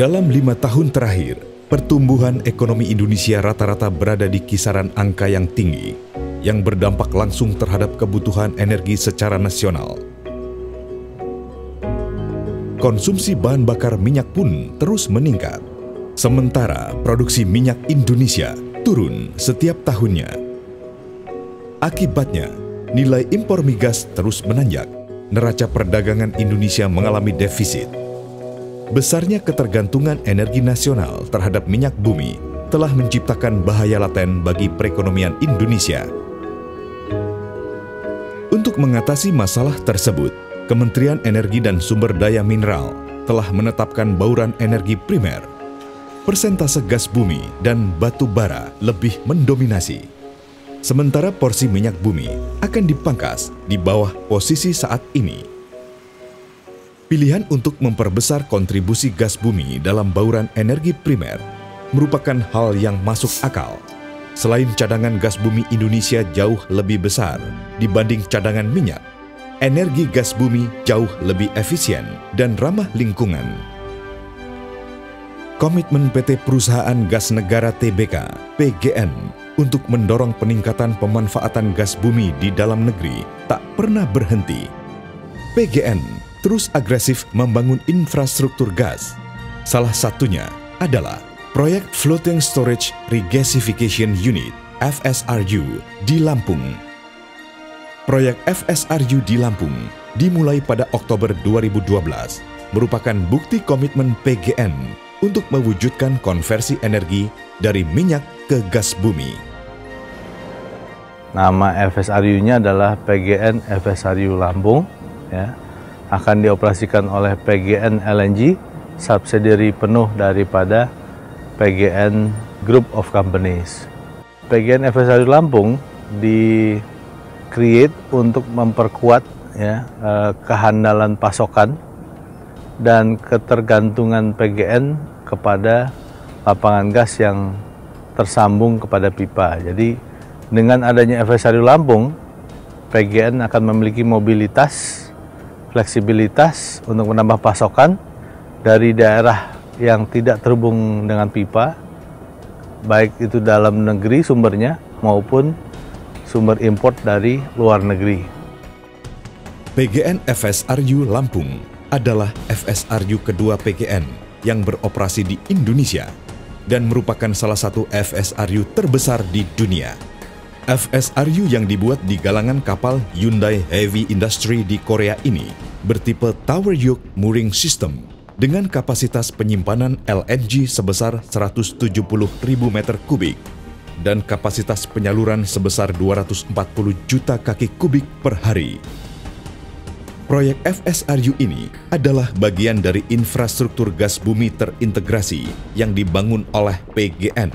Dalam 5 tahun terakhir, pertumbuhan ekonomi Indonesia rata-rata berada di kisaran angka yang tinggi, yang berdampak langsung terhadap kebutuhan energi secara nasional. Konsumsi bahan bakar minyak pun terus meningkat, sementara produksi minyak Indonesia turun setiap tahunnya. Akibatnya, nilai impor migas terus menanjak, neraca perdagangan Indonesia mengalami defisit. Besarnya ketergantungan energi nasional terhadap minyak bumi telah menciptakan bahaya laten bagi perekonomian Indonesia. Untuk mengatasi masalah tersebut, Kementerian Energi dan Sumber Daya Mineral telah menetapkan bauran energi primer. Persentase gas bumi dan batu bara lebih mendominasi. Sementara porsi minyak bumi akan dipangkas di bawah posisi saat ini. Pilihan untuk memperbesar kontribusi gas bumi dalam bauran energi primer merupakan hal yang masuk akal. Selain cadangan gas bumi Indonesia jauh lebih besar dibanding cadangan minyak, energi gas bumi jauh lebih efisien dan ramah lingkungan. Komitmen PT Perusahaan Gas Negara Tbk (PGN) untuk mendorong peningkatan pemanfaatan gas bumi di dalam negeri tak pernah berhenti. PGN terus agresif membangun infrastruktur gas. Salah satunya adalah proyek Floating Storage Regasification Unit (FSRU) di Lampung. Proyek FSRU di Lampung dimulai pada Oktober 2012, merupakan bukti komitmen PGN untuk mewujudkan konversi energi dari minyak ke gas bumi. Nama FSRU-nya adalah PGN FSRU Lampung, ya. Akan dioperasikan oleh PGN LNG, subsidiary penuh daripada PGN Group of Companies. PGN FSRU Lampung di-create untuk memperkuat ya, kehandalan pasokan dan ketergantungan PGN kepada lapangan gas yang tersambung kepada pipa. Jadi dengan adanya FSRU Lampung, PGN akan memiliki mobilitas, fleksibilitas untuk menambah pasokan dari daerah yang tidak terhubung dengan pipa, baik itu dalam negeri sumbernya maupun sumber import dari luar negeri. PGN FSRU Lampung adalah FSRU kedua PGN yang beroperasi di Indonesia dan merupakan salah satu FSRU terbesar di dunia. FSRU yang dibuat di galangan kapal Hyundai Heavy Industry di Korea ini bertipe Tower Yoke Mooring System dengan kapasitas penyimpanan LNG sebesar 170.000 meter kubik dan kapasitas penyaluran sebesar 240 juta kaki kubik per hari. Proyek FSRU ini adalah bagian dari infrastruktur gas bumi terintegrasi yang dibangun oleh PGN.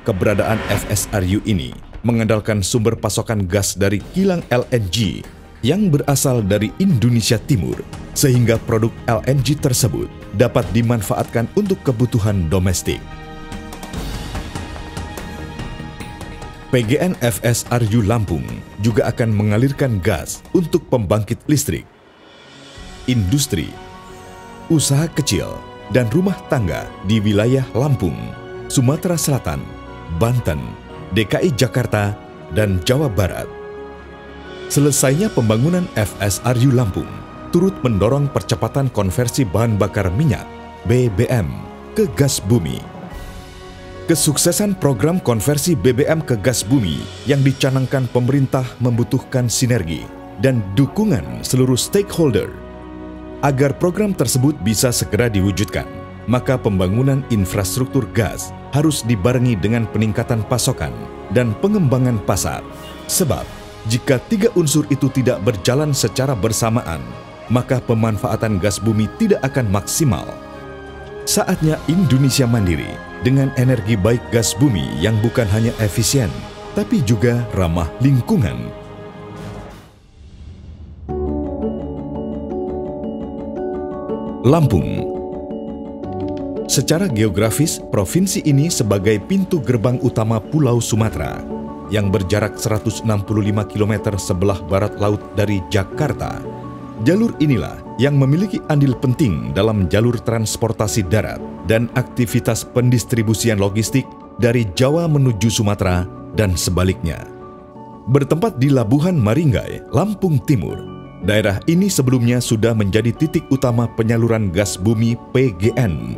Keberadaan FSRU ini mengandalkan sumber pasokan gas dari kilang LNG yang berasal dari Indonesia Timur, sehingga produk LNG tersebut dapat dimanfaatkan untuk kebutuhan domestik. PGN FSRU Lampung juga akan mengalirkan gas untuk pembangkit listrik, industri, usaha kecil, dan rumah tangga di wilayah Lampung, Sumatera Selatan, Banten, DKI Jakarta, dan Jawa Barat. Selesainya pembangunan FSRU Lampung turut mendorong percepatan konversi bahan bakar minyak (BBM) ke gas bumi. Kesuksesan program konversi BBM ke gas bumi yang dicanangkan pemerintah membutuhkan sinergi dan dukungan seluruh stakeholder. Agar program tersebut bisa segera diwujudkan, maka pembangunan infrastruktur gas harus dibarengi dengan peningkatan pasokan dan pengembangan pasar. Sebab, jika tiga unsur itu tidak berjalan secara bersamaan, maka pemanfaatan gas bumi tidak akan maksimal. Saatnya Indonesia mandiri dengan energi baik gas bumi yang bukan hanya efisien, tapi juga ramah lingkungan. Lampung. Secara geografis, provinsi ini sebagai pintu gerbang utama Pulau Sumatera yang berjarak 165 km sebelah barat laut dari Jakarta Jalur inilah yang memiliki andil penting dalam jalur transportasi darat dan aktivitas pendistribusian logistik dari Jawa menuju Sumatera dan sebaliknya. Bertempat di Labuhan Maringgai, Lampung Timur, daerah ini sebelumnya sudah menjadi titik utama penyaluran gas bumi PGN.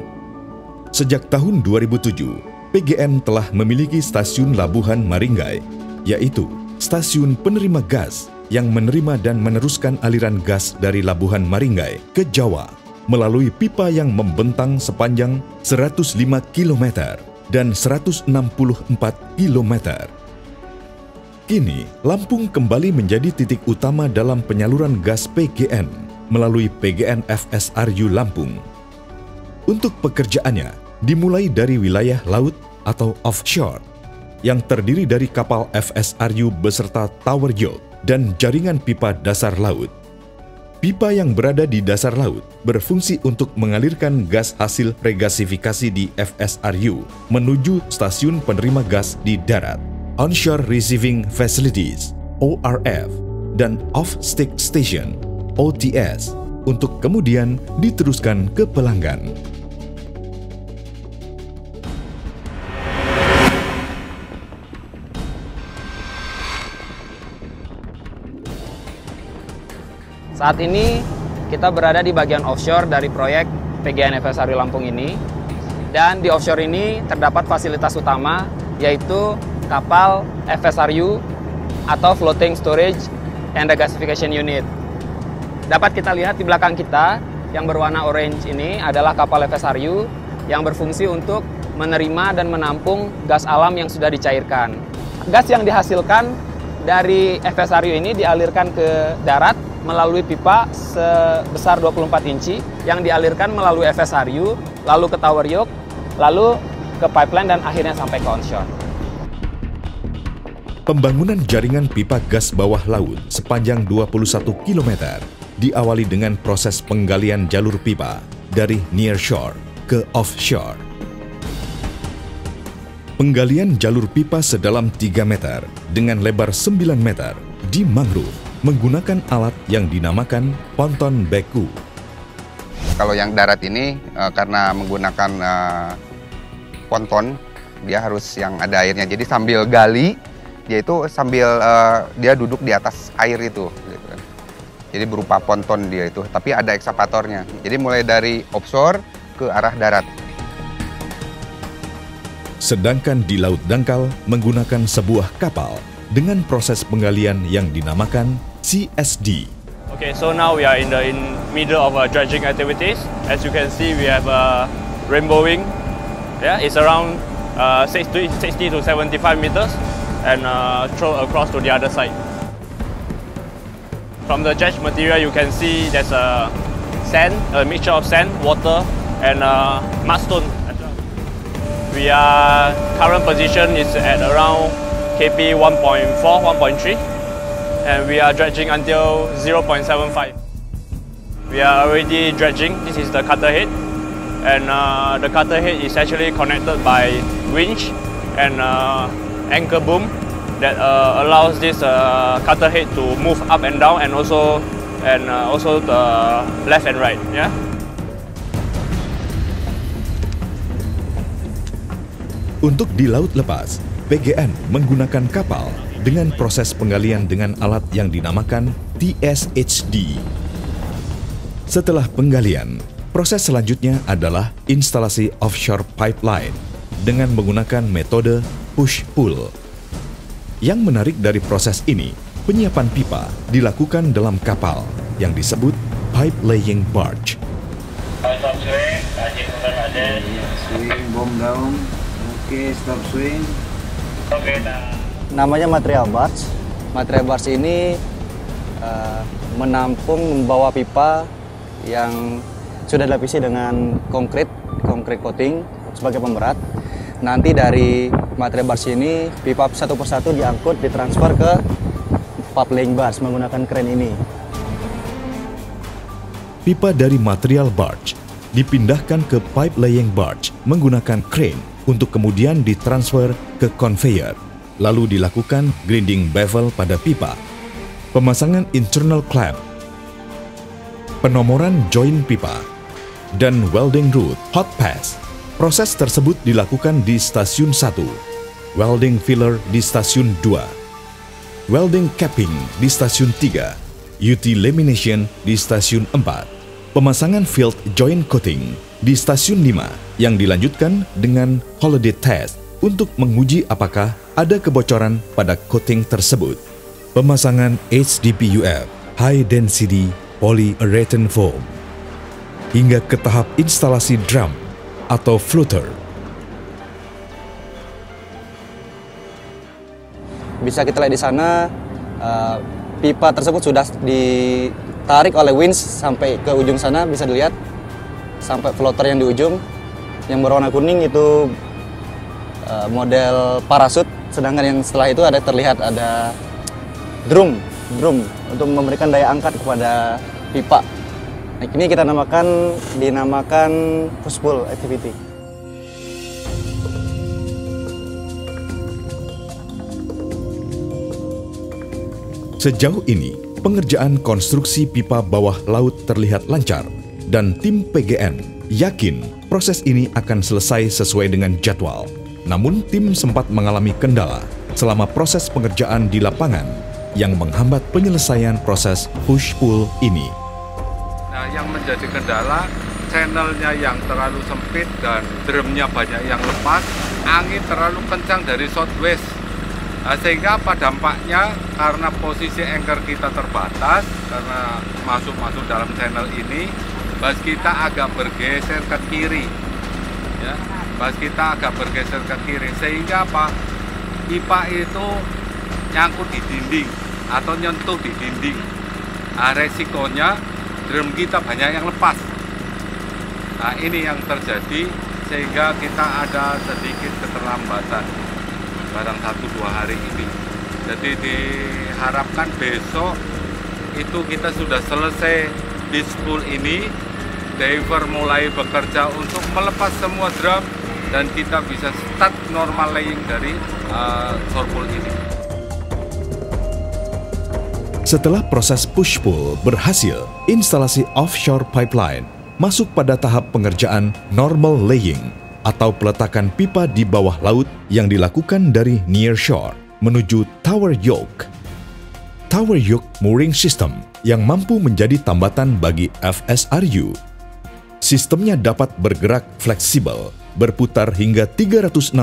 Sejak tahun 2007, PGN telah memiliki stasiun Labuhan Maringgai, yaitu stasiun penerima gas yang menerima dan meneruskan aliran gas dari Labuhan Maringgai ke Jawa melalui pipa yang membentang sepanjang 105 km dan 164 km. Kini, Lampung kembali menjadi titik utama dalam penyaluran gas PGN melalui PGN FSRU Lampung. Untuk pekerjaannya, dimulai dari wilayah laut atau offshore yang terdiri dari kapal FSRU beserta tower yacht dan jaringan pipa dasar laut. Pipa yang berada di dasar laut berfungsi untuk mengalirkan gas hasil regasifikasi di FSRU menuju stasiun penerima gas di darat, Onshore Receiving Facilities (ORF) dan Off-Stick Station (OTS) untuk kemudian diteruskan ke pelanggan. Saat ini kita berada di bagian offshore dari proyek PGN FSRU Lampung ini. Dan di offshore ini terdapat fasilitas utama yaitu kapal FSRU atau Floating Storage and Regasification Unit. Dapat kita lihat di belakang kita yang berwarna orange ini adalah kapal FSRU yang berfungsi untuk menerima dan menampung gas alam yang sudah dicairkan. Gas yang dihasilkan dari FSRU ini dialirkan ke darat melalui pipa sebesar 24 inci yang dialirkan melalui FSRU, lalu ke tower yacht, lalu ke pipeline dan akhirnya sampai ke onshore. Pembangunan jaringan pipa gas bawah laut sepanjang 21 km diawali dengan proses penggalian jalur pipa dari nearshore ke offshore. Penggalian jalur pipa sedalam 3 meter dengan lebar 9 meter di mangrove menggunakan alat yang dinamakan ponton beku. Kalau yang darat ini karena menggunakan ponton, dia harus yang ada airnya. Jadi sambil gali, dia itu sambil dia duduk di atas air itu. Gitu kan. Jadi berupa ponton dia itu, tapi ada ekskavatornya. Jadi mulai dari offshore ke arah darat. Sedangkan di laut dangkal menggunakan sebuah kapal dengan proses penggalian yang dinamakan CSD. Okay, so now we are in the middle of dredging activities. As you can see, we have rainbowing. Yeah, it's around 60 to 75 meters and throw across to the other side. From the dredged material, you can see there's a sand, a mixture of sand, water, and mudstone. We are current position is at around KP 1.4, 1.3, and we are dredging until 0.75. We are already dredging. This is the cutter head, and the cutter head is actually connected by winch and anchor boom that allows this cutter head to move up and down, and also the left and right. Yeah. Untuk di laut lepas, PGN menggunakan kapal dengan proses penggalian dengan alat yang dinamakan TSHD. Setelah penggalian, proses selanjutnya adalah instalasi offshore pipeline dengan menggunakan metode push-pull. Yang menarik dari proses ini, penyiapan pipa dilakukan dalam kapal yang disebut pipe laying barge. Swing, bomb down. Oke, stop swing. Namanya material barge. Material barge ini menampung membawa pipa yang sudah dilapisi dengan konkrit coating sebagai pemberat. Nanti dari material barge ini pipa satu persatu diangkut, ditransfer ke pipe laying barge menggunakan kren ini. Pipa dari material barge dipindahkan ke pipe laying barge menggunakan crane untuk kemudian ditransfer ke conveyor, lalu dilakukan grinding bevel pada pipa, pemasangan internal clamp, penomoran join pipa, dan welding root hot pass. Proses tersebut dilakukan di stasiun 1, welding filler di stasiun 2, welding capping di stasiun 3, UT lamination di stasiun 4, pemasangan field joint coating di stasiun 5 yang dilanjutkan dengan holiday test untuk menguji apakah ada kebocoran pada coating tersebut. Pemasangan HDPUF, High Density Polyurethane Foam, hingga ke tahap instalasi drum atau floater. Bisa kita lihat di sana, pipa tersebut sudah ditarik oleh winch sampai ke ujung sana, bisa dilihat sampai floater yang di ujung yang berwarna kuning itu model parasut, sedangkan yang setelah itu terlihat ada drum untuk memberikan daya angkat kepada pipa. Nah, ini kita dinamakan push pull activity. Sejauh ini, pengerjaan konstruksi pipa bawah laut terlihat lancar dan tim PGN yakin proses ini akan selesai sesuai dengan jadwal. Namun tim sempat mengalami kendala selama proses pengerjaan di lapangan yang menghambat penyelesaian proses push-pull ini. Nah, yang menjadi kendala, channelnya yang terlalu sempit dan drumnya banyak yang lepas, angin terlalu kencang dari southwest. Nah, sehingga apa dampaknya? Karena posisi anchor kita terbatas, karena masuk dalam channel ini, bas kita agak bergeser ke kiri, ya, bas kita agak bergeser ke kiri, sehingga apa? Pipa itu nyangkut di dinding atau nyentuh di dinding. Nah, resikonya drum kita banyak yang lepas. Nah, ini yang terjadi sehingga kita ada sedikit keterlambatan barang 1-2 hari ini. Jadi diharapkan besok itu kita sudah selesai di spool ini, diver mulai bekerja untuk melepas semua drum dan kita bisa start normal laying dari shore ini. Setelah proses push-pull berhasil, instalasi offshore pipeline masuk pada tahap pengerjaan normal laying atau peletakan pipa di bawah laut yang dilakukan dari near shore menuju tower yoke. Tower yoke mooring system yang mampu menjadi tambatan bagi FSRU. Sistemnya dapat bergerak fleksibel, berputar hingga 360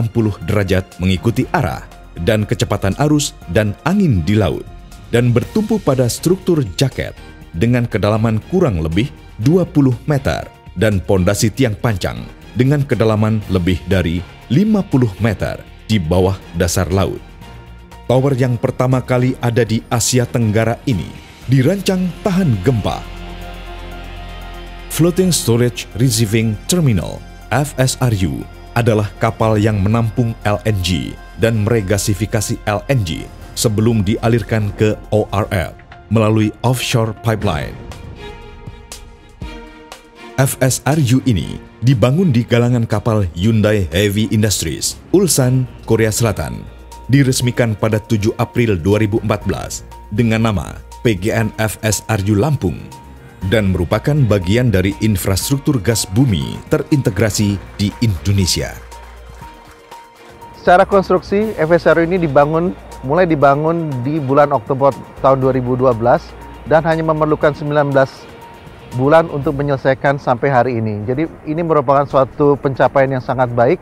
derajat mengikuti arah dan kecepatan arus dan angin di laut, dan bertumpu pada struktur jaket dengan kedalaman kurang lebih 20 meter dan pondasi tiang pancang dengan kedalaman lebih dari 50 meter di bawah dasar laut. Tower yang pertama kali ada di Asia Tenggara ini dirancang tahan gempa. Floating Storage Receiving Terminal (FSRU) adalah kapal yang menampung LNG dan meregasifikasi LNG sebelum dialirkan ke ORF melalui offshore pipeline. FSRU ini dibangun di galangan kapal Hyundai Heavy Industries, Ulsan, Korea Selatan. Diresmikan pada 7 April 2014 dengan nama PGN FSRU Lampung dan merupakan bagian dari infrastruktur gas bumi terintegrasi di Indonesia. Secara konstruksi, FSRU ini mulai dibangun di bulan Oktober tahun 2012 dan hanya memerlukan 19 bulan untuk menyelesaikan sampai hari ini. Jadi ini merupakan suatu pencapaian yang sangat baik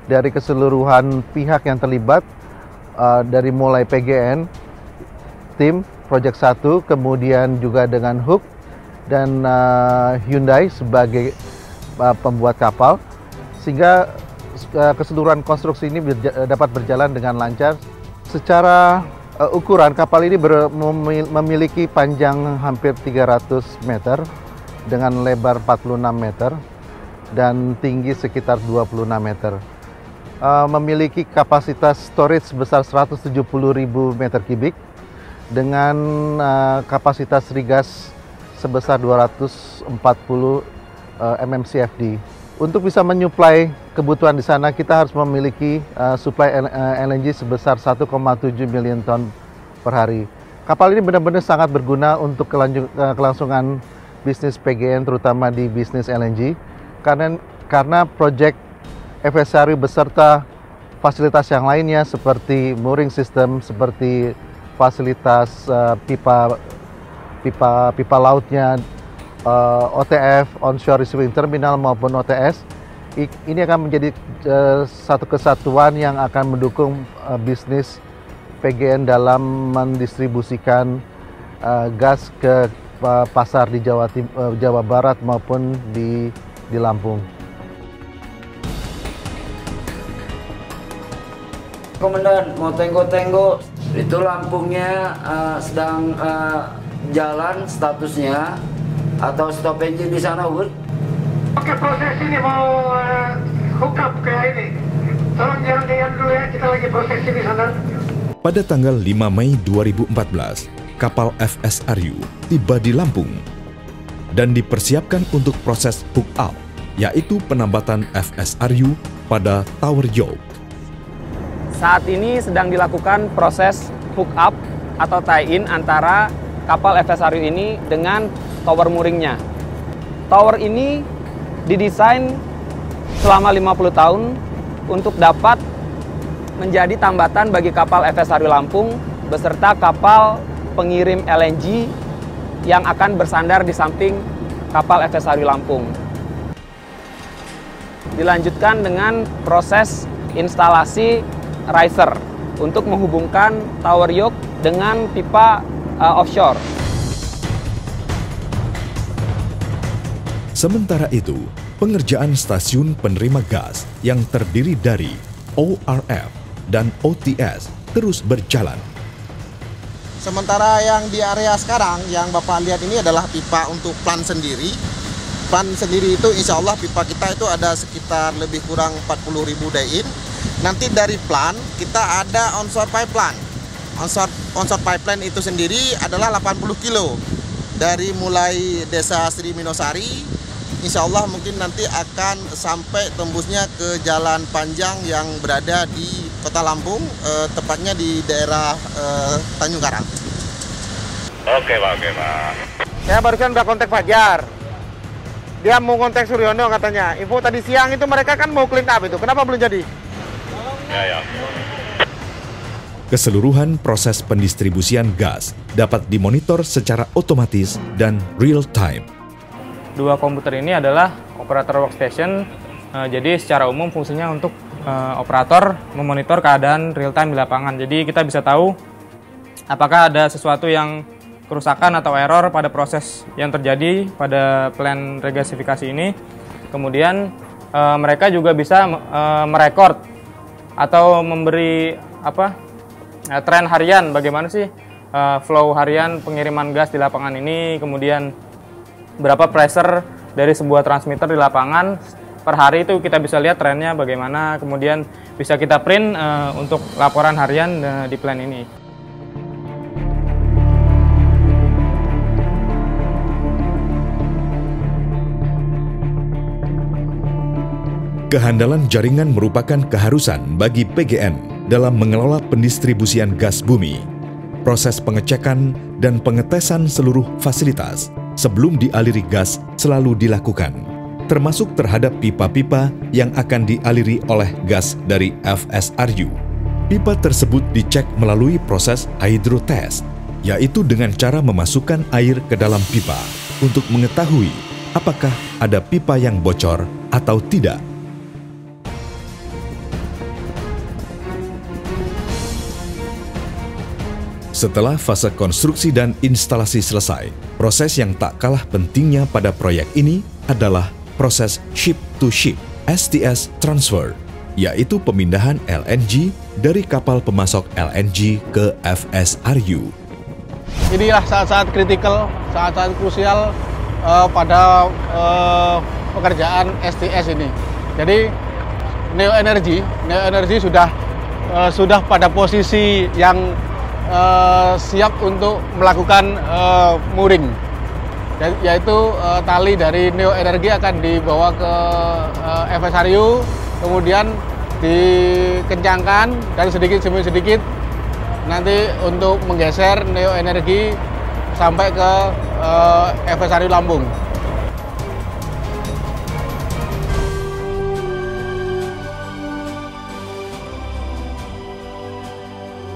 dari keseluruhan pihak yang terlibat, dari mulai PGN, tim Project 1, kemudian juga dengan Hook dan Hyundai sebagai pembuat kapal, sehingga keseluruhan konstruksi ini dapat berjalan dengan lancar. Secara ukuran, kapal ini memiliki panjang hampir 300 meter dengan lebar 46 meter dan tinggi sekitar 26 meter. Memiliki kapasitas storage sebesar 170.000 meter kubik dengan kapasitas regas sebesar 240 mmCFD. Untuk bisa menyuplai kebutuhan di sana, kita harus memiliki suplai LNG sebesar 1,7 million ton per hari. Kapal ini benar-benar sangat berguna untuk kelangsungan bisnis PGN terutama di bisnis LNG karena proyek FSRU beserta fasilitas yang lainnya seperti mooring system, seperti fasilitas pipa lautnya, OTF (Onshore Receiving Terminal) maupun OTS, ini akan menjadi satu kesatuan yang akan mendukung bisnis PGN dalam mendistribusikan gas ke pasar di Jawa Barat maupun di Lampung. Komandan, mau tengok-tengok itu Lampungnya sedang jalan statusnya atau stop engine di sana, Bud? Oke, proses ini mau hook up ke ini. Tolong jangan diam dulu ya, kita lagi proses di sana. Pada tanggal 5 Mei 2014, kapal FSRU tiba di Lampung dan dipersiapkan untuk proses hook up, yaitu penambatan FSRU pada tower yoke. Saat ini sedang dilakukan proses hook up atau tie-in antara kapal FSRU ini dengan tower mooringnya. Tower ini didesain selama 50 tahun untuk dapat menjadi tambatan bagi kapal FSRU Lampung beserta kapal pengirim LNG yang akan bersandar di samping kapal FSRU Lampung. Dilanjutkan dengan proses instalasi riser untuk menghubungkan tower yoke dengan pipa offshore. Sementara itu, pengerjaan stasiun penerima gas yang terdiri dari ORF dan OTS terus berjalan. Sementara yang di area sekarang yang Bapak lihat ini adalah pipa untuk plant sendiri. Plant sendiri itu insya Allah pipa kita itu ada sekitar lebih kurang 40.000 day-in. Nanti dari plant kita ada onshore pipeline. Onshore pipeline itu sendiri adalah 80 kilo. Dari mulai desa Sri Minosari, insya Allah mungkin nanti akan sampai tembusnya ke jalan panjang yang berada di Kota Lampung, tepatnya di daerah Tanjung Karang. Oke Pak. Saya barusan udah kontak Fajar. Dia mau kontak Suryono katanya. Info tadi siang itu mereka kan mau clean up itu. Kenapa belum jadi? Ya. Keseluruhan proses pendistribusian gas dapat dimonitor secara otomatis dan real time. Dua komputer ini adalah operator workstation, jadi secara umum fungsinya untuk operator memonitor keadaan real time di lapangan. Jadi kita bisa tahu apakah ada sesuatu yang kerusakan atau error pada proses yang terjadi pada plan regasifikasi ini. Kemudian mereka juga bisa merekord atau memberi tren harian, bagaimana sih flow harian pengiriman gas di lapangan ini, kemudian berapa pressure dari sebuah transmitter di lapangan per hari itu kita bisa lihat trennya bagaimana, kemudian bisa kita print untuk laporan harian di plan ini. Kehandalan jaringan merupakan keharusan bagi PGN dalam mengelola pendistribusian gas bumi. Proses pengecekan dan pengetesan seluruh fasilitas sebelum dialiri gas selalu dilakukan, termasuk terhadap pipa-pipa yang akan dialiri oleh gas dari FSRU. Pipa tersebut dicek melalui proses hydrotest, yaitu dengan cara memasukkan air ke dalam pipa untuk mengetahui apakah ada pipa yang bocor atau tidak. Setelah fase konstruksi dan instalasi selesai, proses yang tak kalah pentingnya pada proyek ini adalah proses ship-to-ship (STS) transfer, yaitu pemindahan LNG dari kapal pemasok LNG ke FSRU. Inilah saat-saat kritikal, saat-saat krusial pada pekerjaan STS ini. Jadi Neo Energy sudah pada posisi yang siap untuk melakukan mooring, yaitu tali dari Neo Energy akan dibawa ke FSRU, kemudian dikencangkan dan sedikit demi sedikit nanti untuk menggeser Neo Energy sampai ke FSRI Lampung.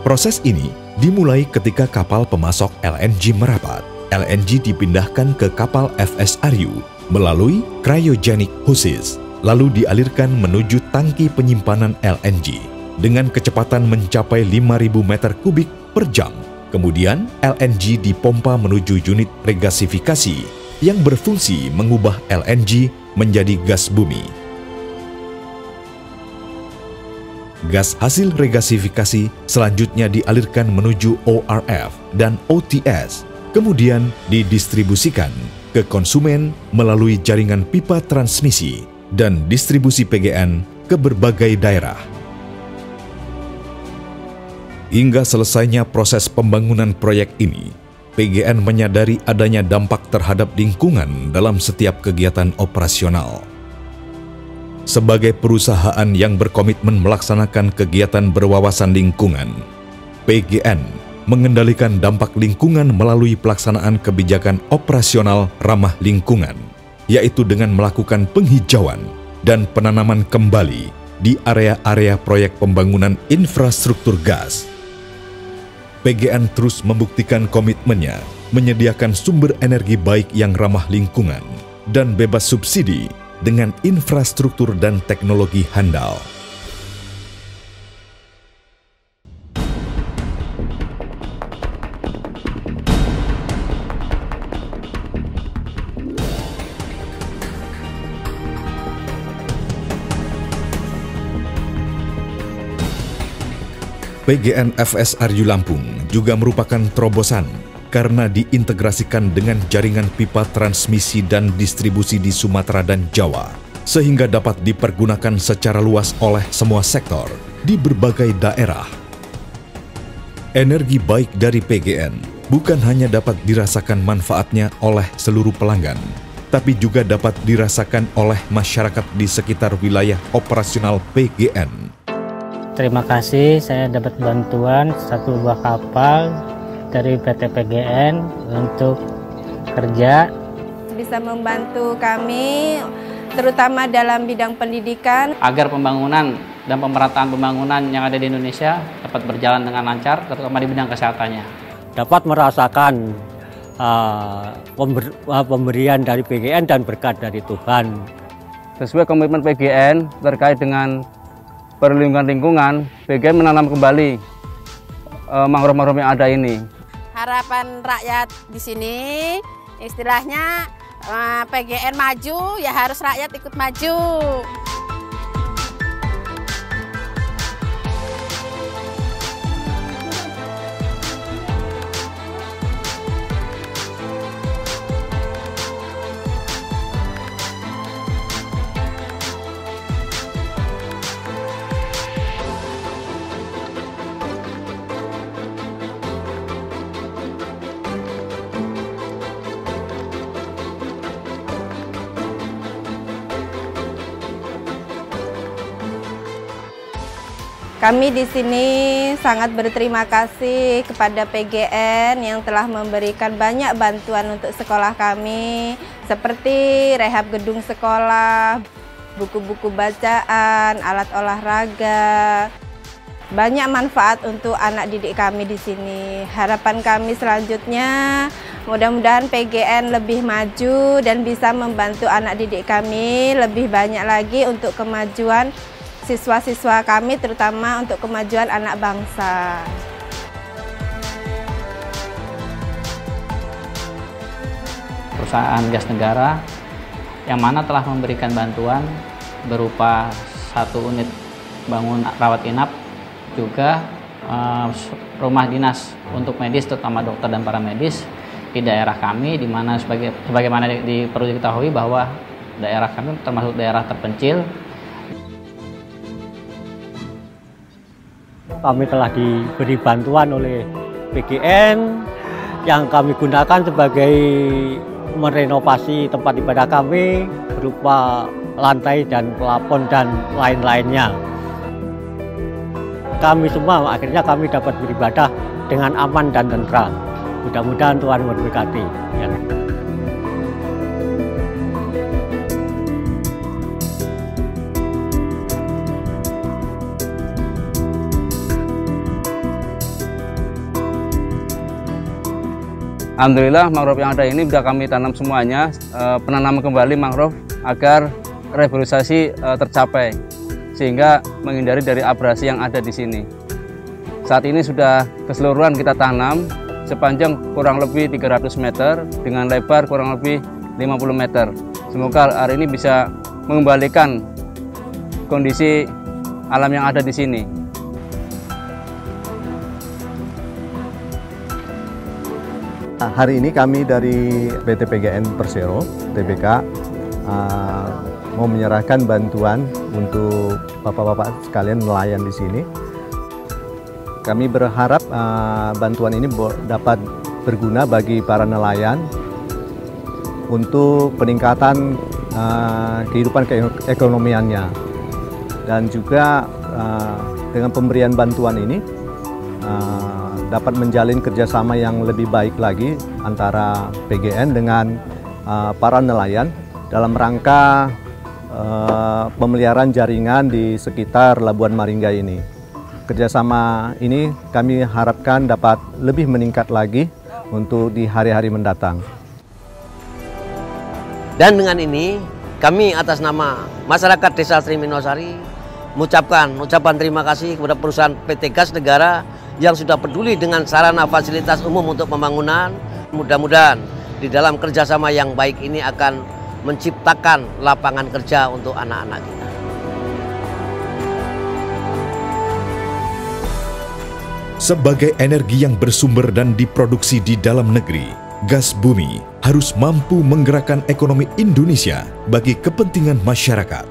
Proses ini dimulai ketika kapal pemasok LNG merapat. LNG dipindahkan ke kapal FSRU melalui cryogenic hoses, lalu dialirkan menuju tangki penyimpanan LNG dengan kecepatan mencapai 5.000 meter kubik per jam. Kemudian LNG dipompa menuju unit regasifikasi yang berfungsi mengubah LNG menjadi gas bumi. Gas hasil regasifikasi selanjutnya dialirkan menuju ORF dan OTS, kemudian didistribusikan ke konsumen melalui jaringan pipa transmisi dan distribusi PGN ke berbagai daerah. Hingga selesainya proses pembangunan proyek ini, PGN menyadari adanya dampak terhadap lingkungan dalam setiap kegiatan operasional. Sebagai perusahaan yang berkomitmen melaksanakan kegiatan berwawasan lingkungan, PGN mengendalikan dampak lingkungan melalui pelaksanaan kebijakan operasional ramah lingkungan, yaitu dengan melakukan penghijauan dan penanaman kembali di area-area proyek pembangunan infrastruktur gas. PGN terus membuktikan komitmennya menyediakan sumber energi baik yang ramah lingkungan dan bebas subsidi dengan infrastruktur dan teknologi handal. PGN FSRU Lampung juga merupakan terobosan karena diintegrasikan dengan jaringan pipa transmisi dan distribusi di Sumatera dan Jawa, sehingga dapat dipergunakan secara luas oleh semua sektor di berbagai daerah. Energi baik dari PGN bukan hanya dapat dirasakan manfaatnya oleh seluruh pelanggan, tapi juga dapat dirasakan oleh masyarakat di sekitar wilayah operasional PGN. Terima kasih, saya dapat bantuan satu buah kapal dari PT PGN untuk kerja. Bisa membantu kami terutama dalam bidang pendidikan agar pembangunan dan pemerataan pembangunan yang ada di Indonesia dapat berjalan dengan lancar, terutama di bidang kesehatannya. Dapat merasakan pemberian dari PGN dan berkat dari Tuhan. Sesuai komitmen PGN terkait dengan perlindungan lingkungan, PGN menanam kembali mangrove-mangrove yang ada ini. Harapan rakyat di sini, istilahnya PGN maju, ya harus rakyat ikut maju. Kami di sini sangat berterima kasih kepada PGN yang telah memberikan banyak bantuan untuk sekolah kami, seperti rehab gedung sekolah, buku-buku bacaan, alat olahraga. Banyak manfaat untuk anak didik kami di sini. Harapan kami selanjutnya, mudah-mudahan PGN lebih maju dan bisa membantu anak didik kami lebih banyak lagi untuk kemajuan siswa-siswa kami, terutama untuk kemajuan anak bangsa. Perusahaan gas negara yang mana telah memberikan bantuan berupa 1 unit bangun rawat inap, juga rumah dinas untuk medis, terutama dokter dan para medis di daerah kami, di mana sebagaimana perlu diketahui bahwa daerah kami termasuk daerah terpencil. Kami telah diberi bantuan oleh PGN yang kami gunakan sebagai merenovasi tempat ibadah kami berupa lantai dan plafon dan lain-lainnya. Kami semua akhirnya kami dapat beribadah dengan aman dan tentram. Mudah-mudahan Tuhan memberkati. Ya. Alhamdulillah mangrove yang ada ini sudah kami tanam semuanya, penanaman kembali mangrove agar revitalisasi tercapai sehingga menghindari dari abrasi yang ada di sini. Saat ini sudah keseluruhan kita tanam sepanjang kurang lebih 300 meter dengan lebar kurang lebih 50 meter. Semoga hari ini bisa mengembalikan kondisi alam yang ada di sini. Hari ini kami dari PT PGN Persero, TBK, mau menyerahkan bantuan untuk bapak-bapak sekalian nelayan di sini. Kami berharap bantuan ini dapat berguna bagi para nelayan untuk peningkatan kehidupan keekonomiannya. Dan juga dengan pemberian bantuan ini dapat menjalin kerjasama yang lebih baik lagi antara PGN dengan para nelayan dalam rangka pemeliharaan jaringan di sekitar Labuan Maringga ini. Kerjasama ini kami harapkan dapat lebih meningkat lagi untuk di hari-hari mendatang. Dan dengan ini kami atas nama masyarakat Desa Sriminosari mengucapkan terima kasih kepada perusahaan PT Gas Negara yang sudah peduli dengan sarana fasilitas umum untuk pembangunan. Mudah-mudahan di dalam kerjasama yang baik ini akan menciptakan lapangan kerja untuk anak-anak kita. Sebagai energi yang bersumber dan diproduksi di dalam negeri, gas bumi harus mampu menggerakkan ekonomi Indonesia bagi kepentingan masyarakat.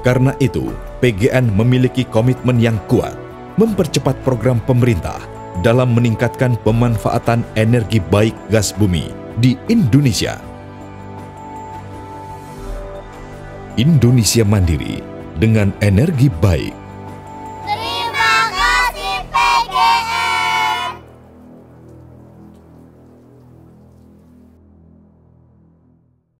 Karena itu, PGN memiliki komitmen yang kuat mempercepat program pemerintah dalam meningkatkan pemanfaatan energi baik gas bumi di Indonesia. Indonesia mandiri dengan energi baik.